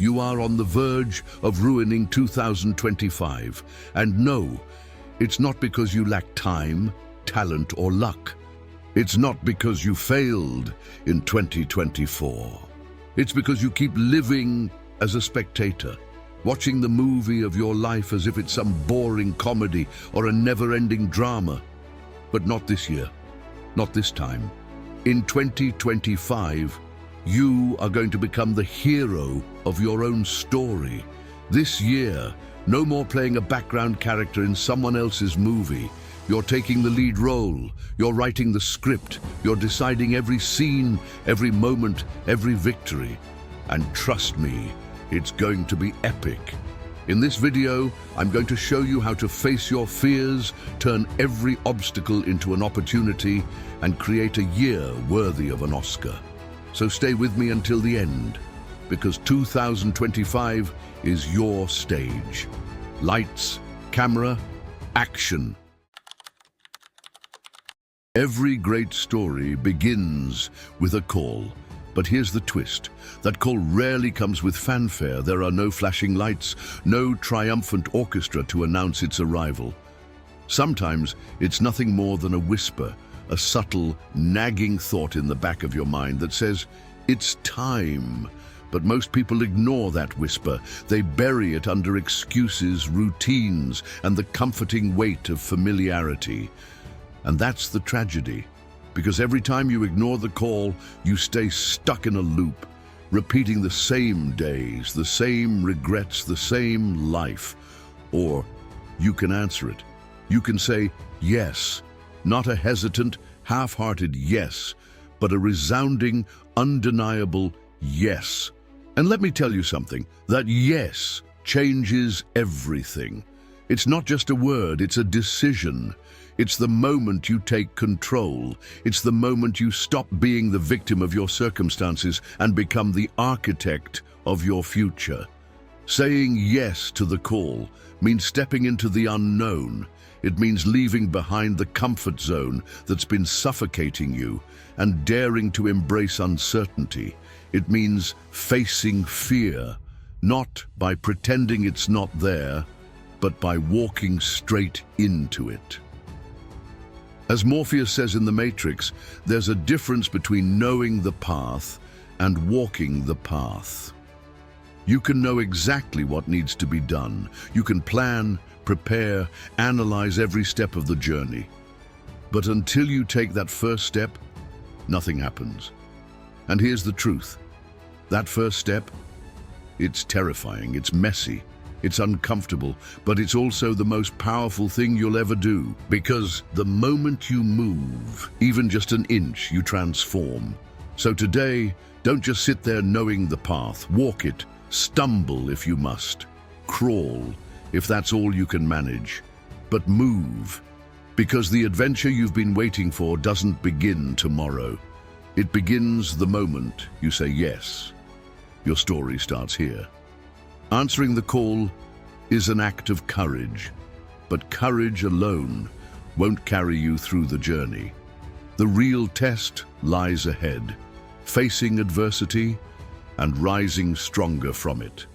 You are on the verge of ruining 2025. And no, it's not because you lack time, talent, or luck. It's not because you failed in 2024. It's because you keep living as a spectator, watching the movie of your life as if it's some boring comedy or a never-ending drama. But not this year, not this time. In 2025, you are going to become the hero of your own story. This year, no more playing a background character in someone else's movie. You're taking the lead role, you're writing the script, you're deciding every scene, every moment, every victory. And trust me, it's going to be epic. In this video, I'm going to show you how to face your fears, turn every obstacle into an opportunity, and create a year worthy of an Oscar. So stay with me until the end, because 2025 is your stage. Lights, camera, action. Every great story begins with a call. But here's the twist. That call rarely comes with fanfare. There are no flashing lights, no triumphant orchestra to announce its arrival. Sometimes it's nothing more than a whisper, a subtle, nagging thought in the back of your mind that says, "It's time." But most people ignore that whisper. They bury it under excuses, routines, and the comforting weight of familiarity. And that's the tragedy. Because every time you ignore the call, you stay stuck in a loop, repeating the same days, the same regrets, the same life. Or you can answer it. You can say yes, not a hesitant, half-hearted yes, but a resounding, undeniable yes. And let me tell you something, that yes changes everything. It's not just a word, it's a decision. It's the moment you take control. It's the moment you stop being the victim of your circumstances and become the architect of your future. Saying yes to the call means stepping into the unknown. It means leaving behind the comfort zone that's been suffocating you and daring to embrace uncertainty. It means facing fear, not by pretending it's not there, but by walking straight into it. As Morpheus says in The Matrix, there's a difference between knowing the path and walking the path. You can know exactly what needs to be done. You can plan, prepare, analyze every step of the journey. But until you take that first step, nothing happens. And here's the truth. That first step, it's terrifying, it's messy. It's uncomfortable, but it's also the most powerful thing you'll ever do. Because the moment you move, even just an inch, you transform. So today, don't just sit there knowing the path. Walk it. Stumble if you must. Crawl if that's all you can manage. But move. Because the adventure you've been waiting for doesn't begin tomorrow. It begins the moment you say yes. Your story starts here. Answering the call is an act of courage, but courage alone won't carry you through the journey. The real test lies ahead, facing adversity and rising stronger from it.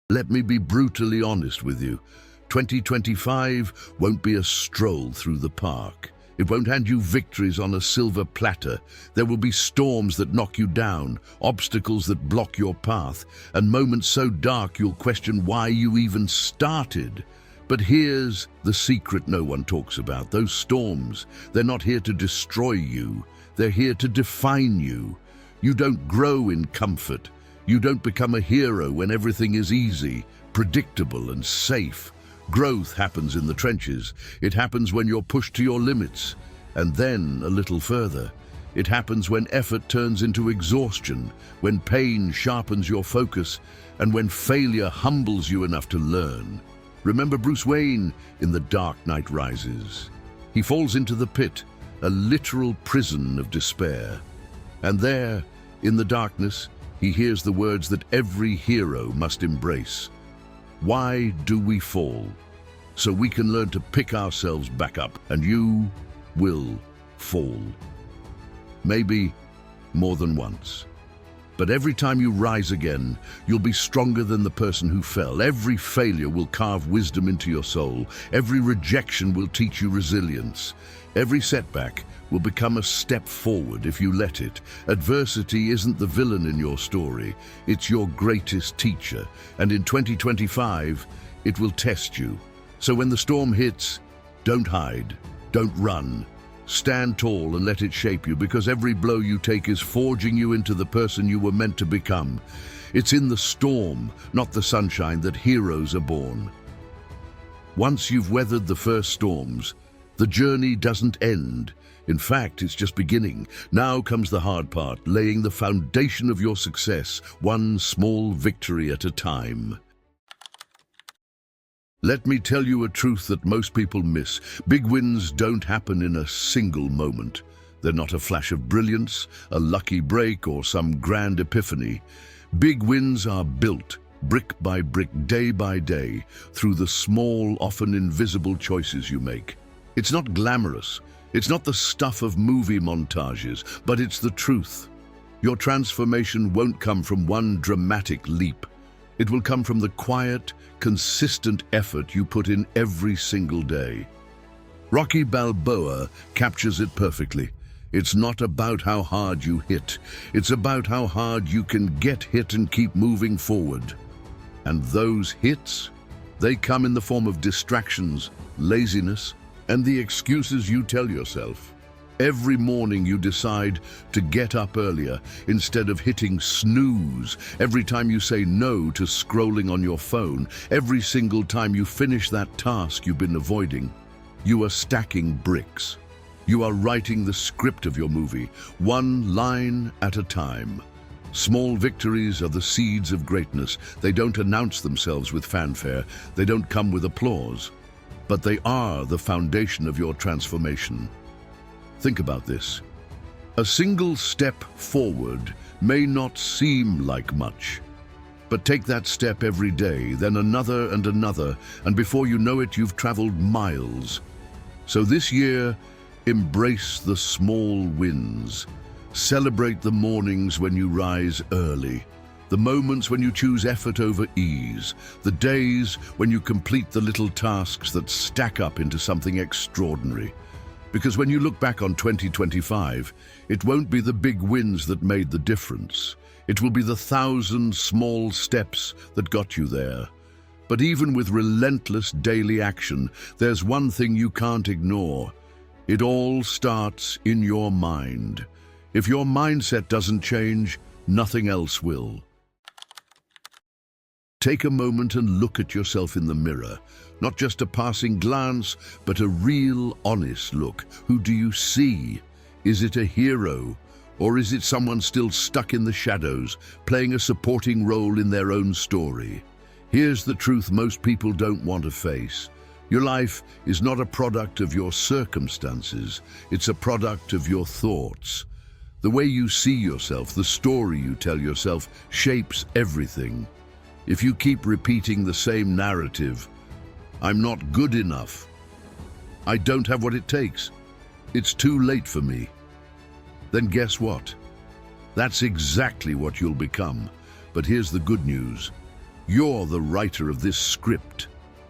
Let me be brutally honest with you. 2025 won't be a stroll through the park. It won't hand you victories on a silver platter. There will be storms that knock you down, obstacles that block your path, and moments so dark you'll question why you even started. But here's the secret no one talks about. Those storms, they're not here to destroy you. They're here to define you. You don't grow in comfort. You don't become a hero when everything is easy, predictable, and safe. Growth happens in the trenches. It happens when you're pushed to your limits. And then, a little further, it happens when effort turns into exhaustion, when pain sharpens your focus, and when failure humbles you enough to learn. Remember Bruce Wayne in The Dark Knight Rises. He falls into the pit, a literal prison of despair. And there, in the darkness, he hears the words that every hero must embrace. Why do we fall? So we can learn to pick ourselves back up, and you will fall. Maybe more than once. But every time you rise again, you'll be stronger than the person who fell. Every failure will carve wisdom into your soul. Every rejection will teach you resilience. Every setback will become a step forward if you let it. Adversity isn't the villain in your story. It's your greatest teacher. And in 2025, it will test you. So when the storm hits, don't hide, don't run. Stand tall and let it shape you, because every blow you take is forging you into the person you were meant to become. It's in the storm, not the sunshine, that heroes are born. Once you've weathered the first storms, the journey doesn't end. In fact, it's just beginning. Now comes the hard part, laying the foundation of your success, one small victory at a time. Let me tell you a truth that most people miss. Big wins don't happen in a single moment. They're not a flash of brilliance, a lucky break, or some grand epiphany. Big wins are built, brick by brick, day by day, through the small, often invisible choices you make. It's not glamorous. It's not the stuff of movie montages, but it's the truth. Your transformation won't come from one dramatic leap. It will come from the quiet, consistent effort you put in every single day. Rocky Balboa captures it perfectly. It's not about how hard you hit. It's about how hard you can get hit and keep moving forward. And those hits, they come in the form of distractions, laziness, and the excuses you tell yourself. Every morning you decide to get up earlier instead of hitting snooze. Every time you say no to scrolling on your phone. Every single time you finish that task you've been avoiding. You are stacking bricks. You are writing the script of your movie, one line at a time. Small victories are the seeds of greatness. They don't announce themselves with fanfare. They don't come with applause. But they are the foundation of your transformation. Think about this. A single step forward may not seem like much, but take that step every day, then another and another, and before you know it, you've traveled miles. So this year, embrace the small wins. Celebrate the mornings when you rise early, the moments when you choose effort over ease, the days when you complete the little tasks that stack up into something extraordinary. Because when you look back on 2025, it won't be the big wins that made the difference. It will be the 1,000 small steps that got you there. But even with relentless daily action, there's one thing you can't ignore. It all starts in your mind. If your mindset doesn't change, nothing else will. Take a moment and look at yourself in the mirror. Not just a passing glance, but a real, honest look. Who do you see? Is it a hero? Or is it someone still stuck in the shadows, playing a supporting role in their own story? Here's the truth most people don't want to face. Your life is not a product of your circumstances. It's a product of your thoughts. The way you see yourself, the story you tell yourself, shapes everything. If you keep repeating the same narrative, I'm not good enough, I don't have what it takes, it's too late for me, then guess what? That's exactly what you'll become. But here's the good news. You're the writer of this script.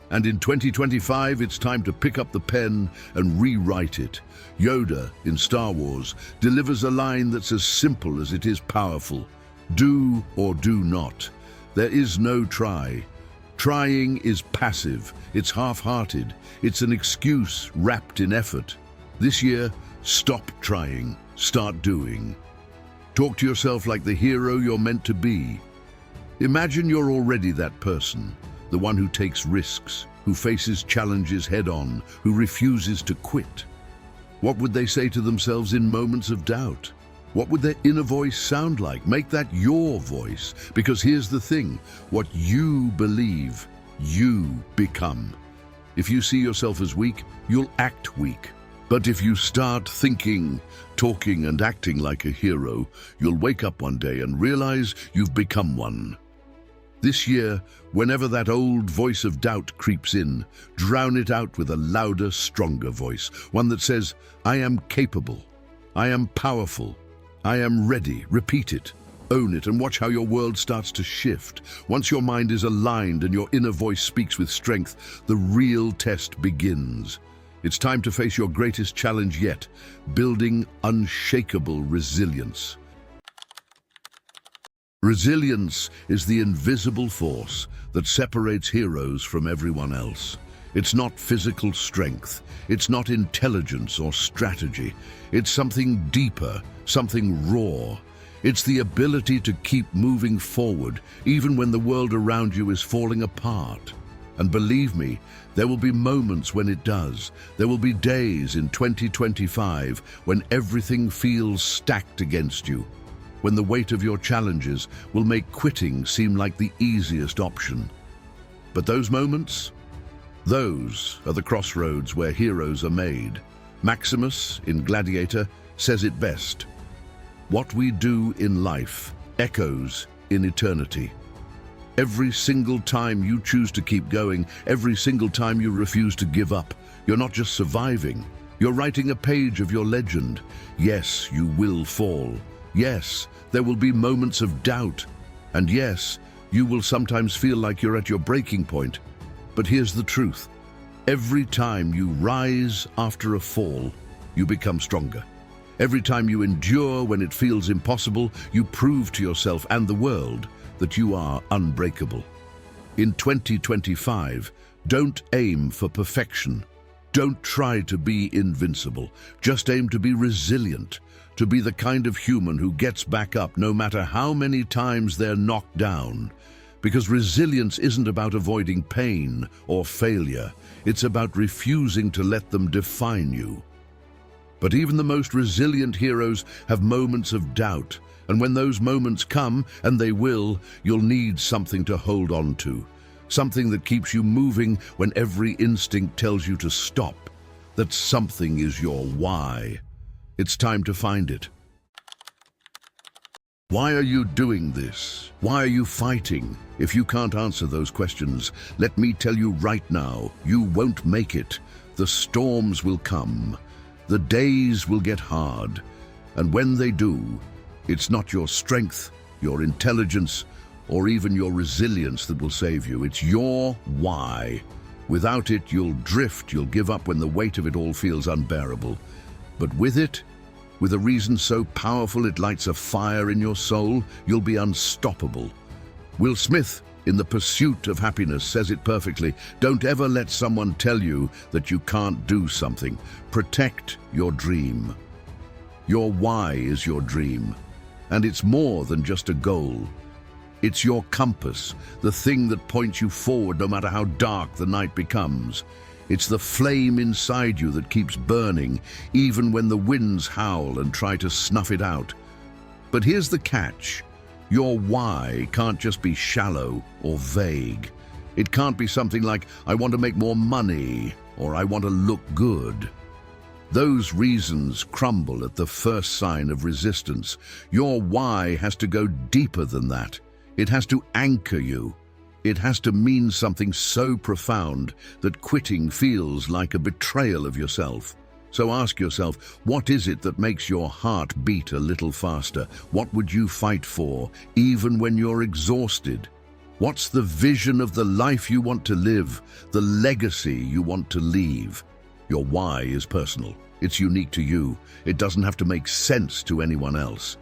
And in 2025, it's time to pick up the pen and rewrite it. Yoda, in Star Wars, delivers a line that's as simple as it is powerful. Do or do not. There is no try. Trying is passive, it's half-hearted, it's an excuse wrapped in effort. This year, stop trying, start doing. Talk to yourself like the hero you're meant to be. Imagine you're already that person, the one who takes risks, who faces challenges head-on, who refuses to quit. What would they say to themselves in moments of doubt? What would their inner voice sound like? Make that your voice, because here's the thing, what you believe, you become. If you see yourself as weak, you'll act weak. But if you start thinking, talking, and acting like a hero, you'll wake up one day and realize you've become one. This year, whenever that old voice of doubt creeps in, drown it out with a louder, stronger voice, one that says, I am capable, I am powerful, I am ready. Repeat it. own it, and watch how your world starts to shift. Once your mind is aligned and your inner voice speaks with strength, the real test begins. It's time to face your greatest challenge yet, building unshakable resilience. Resilience is the invisible force that separates heroes from everyone else. It's not physical strength, it's not intelligence or strategy. It's something deeper, something raw. It's the ability to keep moving forward, even when the world around you is falling apart. And believe me, there will be moments when it does. There will be days in 2025 when everything feels stacked against you, when the weight of your challenges will make quitting seem like the easiest option. But those moments? Those are the crossroads where heroes are made. Maximus, in Gladiator, says it best. What we do in life echoes in eternity. Every single time you choose to keep going, every single time you refuse to give up, you're not just surviving, you're writing a page of your legend. Yes, you will fall. Yes, there will be moments of doubt. And yes, you will sometimes feel like you're at your breaking point. But here's the truth. Every time you rise after a fall, you become stronger. Every time you endure when it feels impossible, you prove to yourself and the world that you are unbreakable. In 2025, don't aim for perfection. Don't try to be invincible. Just aim to be resilient, to be the kind of human who gets back up no matter how many times they're knocked down. Because resilience isn't about avoiding pain or failure. It's about refusing to let them define you. But even the most resilient heroes have moments of doubt. And when those moments come, and they will, you'll need something to hold on to. Something that keeps you moving when every instinct tells you to stop. That something is your why. It's time to find it. Why are you doing this? Why are you fighting? If you can't answer those questions, let me tell you right now, you won't make it. The storms will come. The days will get hard. And when they do, it's not your strength, your intelligence, or even your resilience that will save you. It's your why. Without it, you'll drift, you'll give up when the weight of it all feels unbearable. But with it, with a reason so powerful it lights a fire in your soul, you'll be unstoppable. Will Smith, in The Pursuit of Happiness, says it perfectly. Don't ever let someone tell you that you can't do something. Protect your dream. Your why is your dream. And it's more than just a goal. It's your compass, the thing that points you forward no matter how dark the night becomes. It's the flame inside you that keeps burning, even when the winds howl and try to snuff it out. But here's the catch. Your why can't just be shallow or vague. It can't be something like, I want to make more money, or I want to look good. Those reasons crumble at the first sign of resistance. Your why has to go deeper than that. It has to anchor you. It has to mean something so profound that quitting feels like a betrayal of yourself. So ask yourself, what is it that makes your heart beat a little faster? What would you fight for, even when you're exhausted? What's the vision of the life you want to live, the legacy you want to leave? Your why is personal. It's unique to you. It doesn't have to make sense to anyone else.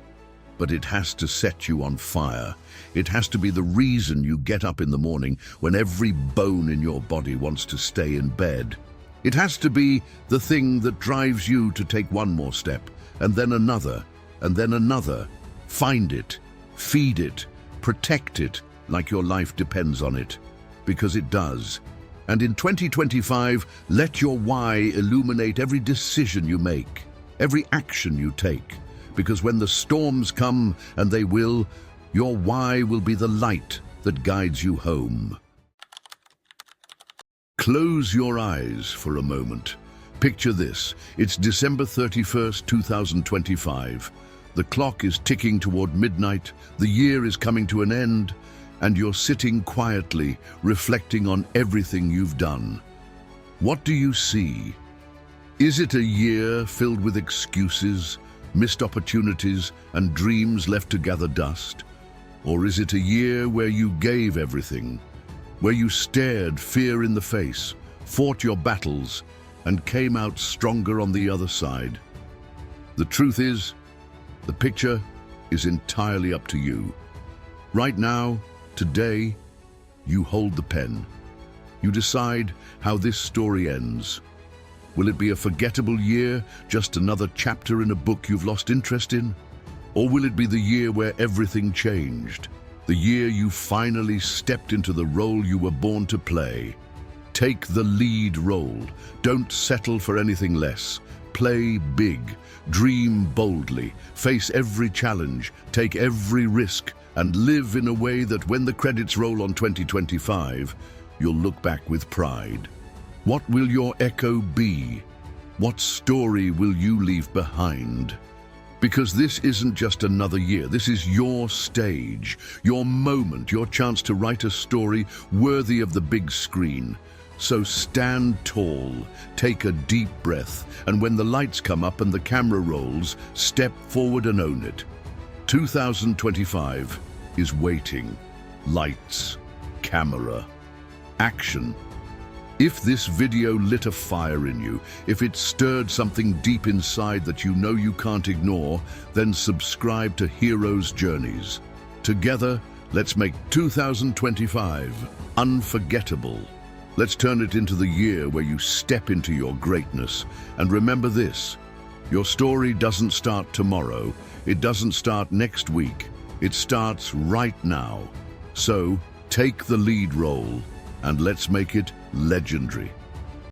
But it has to set you on fire. It has to be the reason you get up in the morning when every bone in your body wants to stay in bed. It has to be the thing that drives you to take one more step, and then another, and then another. Find it, feed it, protect it like your life depends on it, because it does. And in 2025, let your why illuminate every decision you make, every action you take. Because when the storms come, and they will, your why will be the light that guides you home. Close your eyes for a moment. Picture this. It's December 31st, 2025. The clock is ticking toward midnight, the year is coming to an end, and you're sitting quietly, reflecting on everything you've done. What do you see? Is it a year filled with excuses, missed opportunities, and dreams left to gather dust? Or is it a year where you gave everything, where you stared fear in the face, fought your battles, and came out stronger on the other side? The truth is, the picture is entirely up to you. Right now, today, you hold the pen. You decide how this story ends. Will it be a forgettable year, just another chapter in a book you've lost interest in? Or will it be the year where everything changed? The year you finally stepped into the role you were born to play? Take the lead role. Don't settle for anything less. Play big. Dream boldly. Face every challenge. Take every risk. And live in a way that when the credits roll on 2025, you'll look back with pride. What will your echo be? What story will you leave behind? Because this isn't just another year, this is your stage, your moment, your chance to write a story worthy of the big screen. So stand tall, take a deep breath, and when the lights come up and the camera rolls, step forward and own it. 2025 is waiting. Lights, camera, action. If this video lit a fire in you, if it stirred something deep inside that you know you can't ignore, then subscribe to Heroes' Journeys. Together, let's make 2025 unforgettable. Let's turn it into the year where you step into your greatness. And remember this, your story doesn't start tomorrow, it doesn't start next week, it starts right now. So, take the lead role and let's make it legendary.